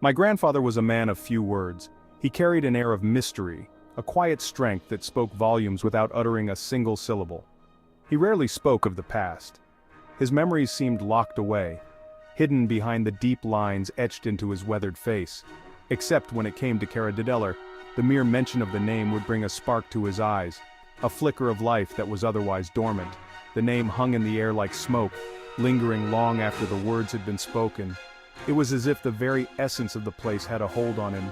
My grandfather was a man of few words. He carried an air of mystery, a quiet strength that spoke volumes without uttering a single syllable. He rarely spoke of the past. His memories seemed locked away, hidden behind the deep lines etched into his weathered face. Except when it came to Karadedeler, the mere mention of the name would bring a spark to his eyes, a flicker of life that was otherwise dormant. The name hung in the air like smoke, lingering long after the words had been spoken. It was as if the very essence of the place had a hold on him.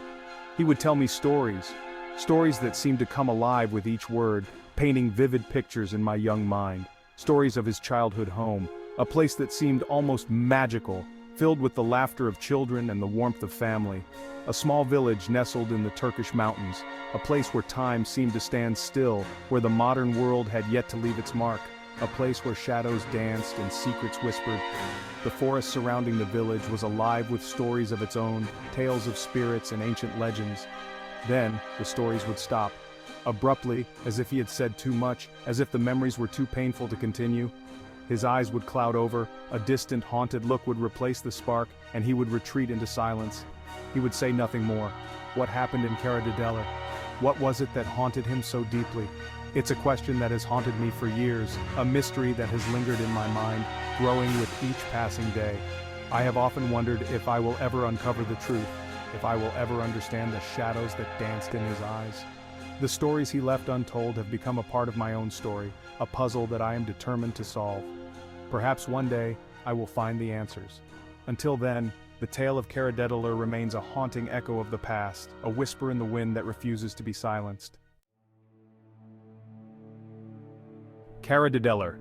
He would tell me stories that seemed to come alive with each word, painting vivid pictures in my young mind. Stories of his childhood home, a place that seemed almost magical, filled with the laughter of children and the warmth of family. A small village nestled in the Turkish mountains, a place where time seemed to stand still, where the modern world had yet to leave its mark. A place where shadows danced and secrets whispered. The forest surrounding the village was alive with stories of its own, tales of spirits and ancient legends. Then, the stories would stop. Abruptly, as if he had said too much, as if the memories were too painful to continue. His eyes would cloud over, a distant, haunted look would replace the spark, and he would retreat into silence. He would say nothing more. What happened in Karadedeler? What was it that haunted him so deeply? It's a question that has haunted me for years, a mystery that has lingered in my mind, growing with each passing day. I have often wondered if I will ever uncover the truth, if I will ever understand the shadows that danced in his eyes. The stories he left untold have become a part of my own story, a puzzle that I am determined to solve. Perhaps one day, I will find the answers. Until then, the tale of Karadedeler remains a haunting echo of the past, a whisper in the wind that refuses to be silenced. Karadedeler.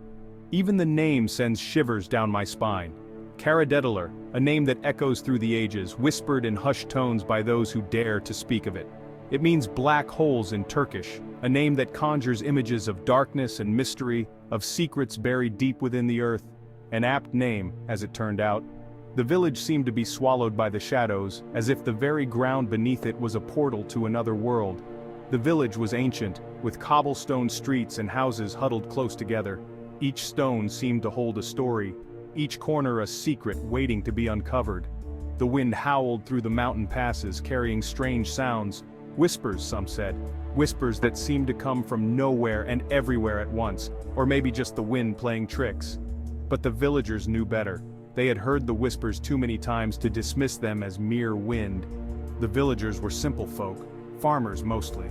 Even the name sends shivers down my spine. Karadedeler, a name that echoes through the ages, whispered in hushed tones by those who dare to speak of it. It means black holes in Turkish, a name that conjures images of darkness and mystery, of secrets buried deep within the earth. An apt name, as it turned out. The village seemed to be swallowed by the shadows, as if the very ground beneath it was a portal to another world. The village was ancient, with cobblestone streets and houses huddled close together. Each stone seemed to hold a story, each corner a secret waiting to be uncovered. The wind howled through the mountain passes, carrying strange sounds. Whispers, some said. Whispers that seemed to come from nowhere and everywhere at once, or maybe just the wind playing tricks. But the villagers knew better. They had heard the whispers too many times to dismiss them as mere wind. The villagers were simple folk, farmers mostly.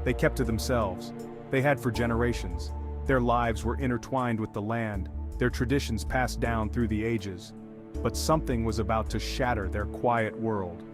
They kept to themselves. They had for generations. Their lives were intertwined with the land, their traditions passed down through the ages. But something was about to shatter their quiet world.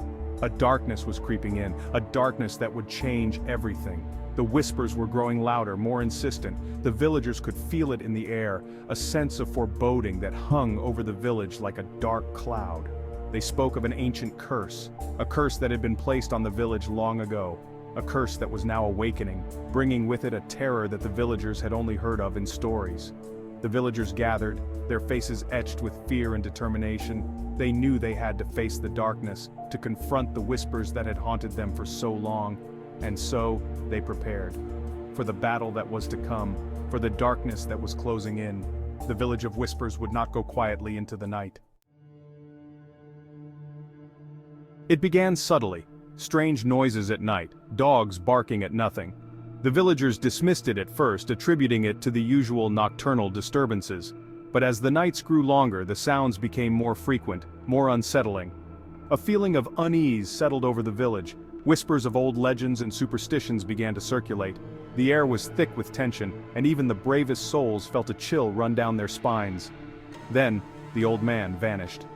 A darkness was creeping in, a darkness that would change everything. The whispers were growing louder, more insistent. The villagers could feel it in the air, a sense of foreboding that hung over the village like a dark cloud. They spoke of an ancient curse, a curse that had been placed on the village long ago. A curse that was now awakening, bringing with it a terror that the villagers had only heard of in stories. The villagers gathered, their faces etched with fear and determination. They knew they had to face the darkness, to confront the whispers that had haunted them for so long. And so, they prepared. For the battle that was to come, for the darkness that was closing in. The village of whispers would not go quietly into the night. It began subtly. Strange noises at night, dogs barking at nothing. The villagers dismissed it at first, attributing it to the usual nocturnal disturbances. But as the nights grew longer, the sounds became more frequent, more unsettling. A feeling of unease settled over the village. Whispers of old legends and superstitions began to circulate. The air was thick with tension, and even the bravest souls felt a chill run down their spines. Then, the old man vanished.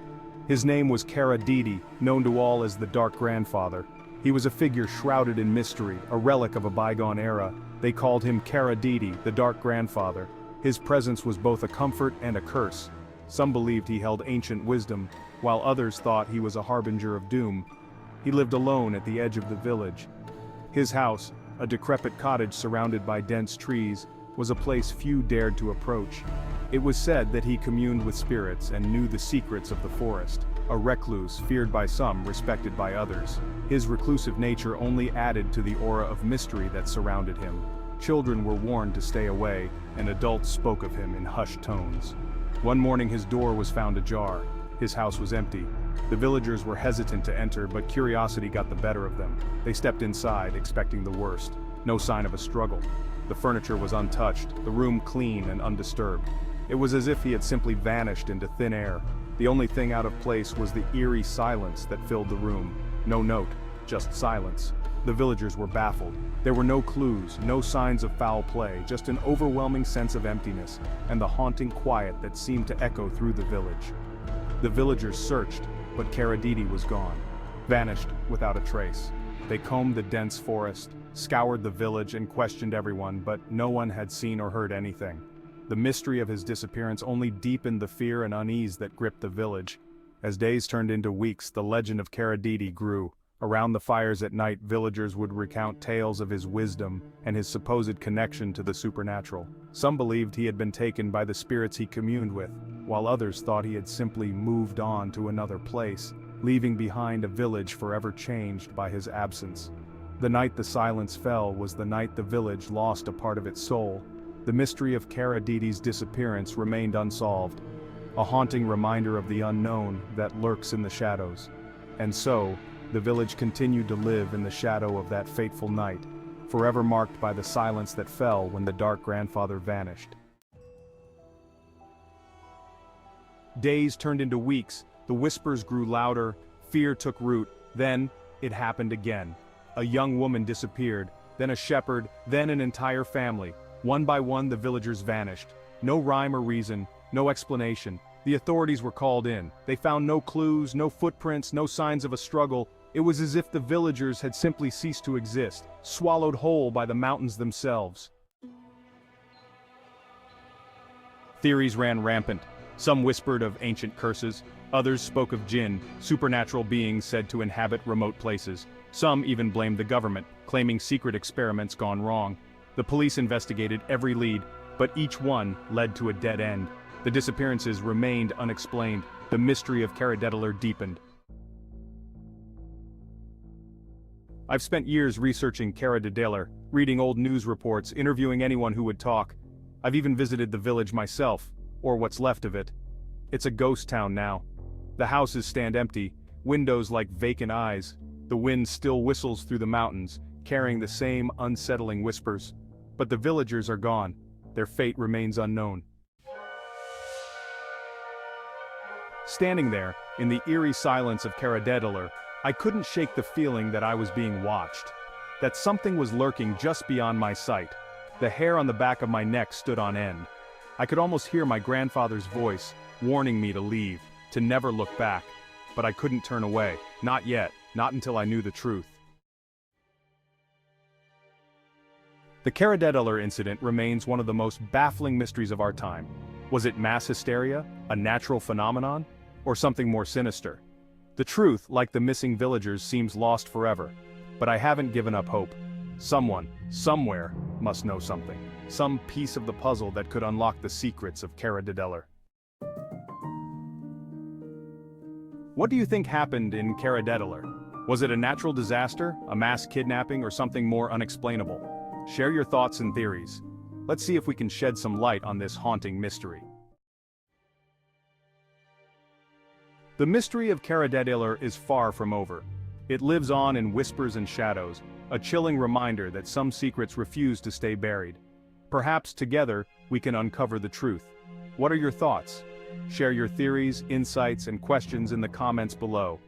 His name was Kara Dede, known to all as the Dark Grandfather. He was a figure shrouded in mystery, a relic of a bygone era. They called him Kara Dede, the Dark Grandfather. His presence was both a comfort and a curse. Some believed he held ancient wisdom, while others thought he was a harbinger of doom. He lived alone at the edge of the village. His house, a decrepit cottage surrounded by dense trees, was a place few dared to approach. It was said that he communed with spirits and knew the secrets of the forest, a recluse feared by some, respected by others. His reclusive nature only added to the aura of mystery that surrounded him. Children were warned to stay away, and adults spoke of him in hushed tones. One morning his door was found ajar. His house was empty. The villagers were hesitant to enter, but curiosity got the better of them. They stepped inside, expecting the worst. No sign of a struggle. The furniture was untouched, the room clean and undisturbed. It was as if he had simply vanished into thin air. The only thing out of place was the eerie silence that filled the room. No note, just silence. The villagers were baffled. There were no clues, no signs of foul play, just an overwhelming sense of emptiness, and the haunting quiet that seemed to echo through the village. The villagers searched, but Kara Dede was gone, vanished without a trace. They combed the dense forest, scoured the village and questioned everyone, but no one had seen or heard anything. The mystery of his disappearance only deepened the fear and unease that gripped the village. As days turned into weeks, the legend of Kara Dede grew. Around the fires at night, villagers would recount tales of his wisdom and his supposed connection to the supernatural. Some believed he had been taken by the spirits he communed with, while others thought he had simply moved on to another place, leaving behind a village forever changed by his absence. The night the silence fell was the night the village lost a part of its soul. The mystery of Kara Dede's disappearance remained unsolved, a haunting reminder of the unknown that lurks in the shadows. And so, the village continued to live in the shadow of that fateful night, forever marked by the silence that fell when the dark grandfather vanished. Days turned into weeks, the whispers grew louder, fear took root, then, it happened again. A young woman disappeared, then a shepherd, then an entire family. One by one the villagers vanished. No rhyme or reason, no explanation. The authorities were called in. They found no clues, no footprints, no signs of a struggle. It was as if the villagers had simply ceased to exist, swallowed whole by the mountains themselves. Theories ran rampant. Some whispered of ancient curses, others spoke of jinn, supernatural beings said to inhabit remote places. Some even blamed the government, claiming secret experiments gone wrong. The police investigated every lead, but each one led to a dead end. The disappearances remained unexplained. The mystery of Karadedeler deepened. I've spent years researching Karadedeler, reading old news reports, interviewing anyone who would talk. I've even visited the village myself, or what's left of it. It's a ghost town now. The houses stand empty, windows like vacant eyes. The wind still whistles through the mountains, carrying the same unsettling whispers. But the villagers are gone. Their fate remains unknown. Standing there, in the eerie silence of Karadedeler, I couldn't shake the feeling that I was being watched. That something was lurking just beyond my sight. The hair on the back of my neck stood on end. I could almost hear my grandfather's voice, warning me to leave, to never look back. But I couldn't turn away, not yet, not until I knew the truth. The Karadedeler incident remains one of the most baffling mysteries of our time. Was it mass hysteria, a natural phenomenon, or something more sinister? The truth, like the missing villagers, seems lost forever. But I haven't given up hope. Someone, somewhere, must know something. Some piece of the puzzle that could unlock the secrets of Karadedeler. What do you think happened in Karadedeler? Was it a natural disaster, a mass kidnapping, or something more unexplainable? Share your thoughts and theories. Let's see if we can shed some light on this haunting mystery. The mystery of Karadedeler is far from over. It lives on in whispers and shadows, a chilling reminder that some secrets refuse to stay buried. Perhaps together, we can uncover the truth. What are your thoughts? Share your theories, insights, and questions in the comments below.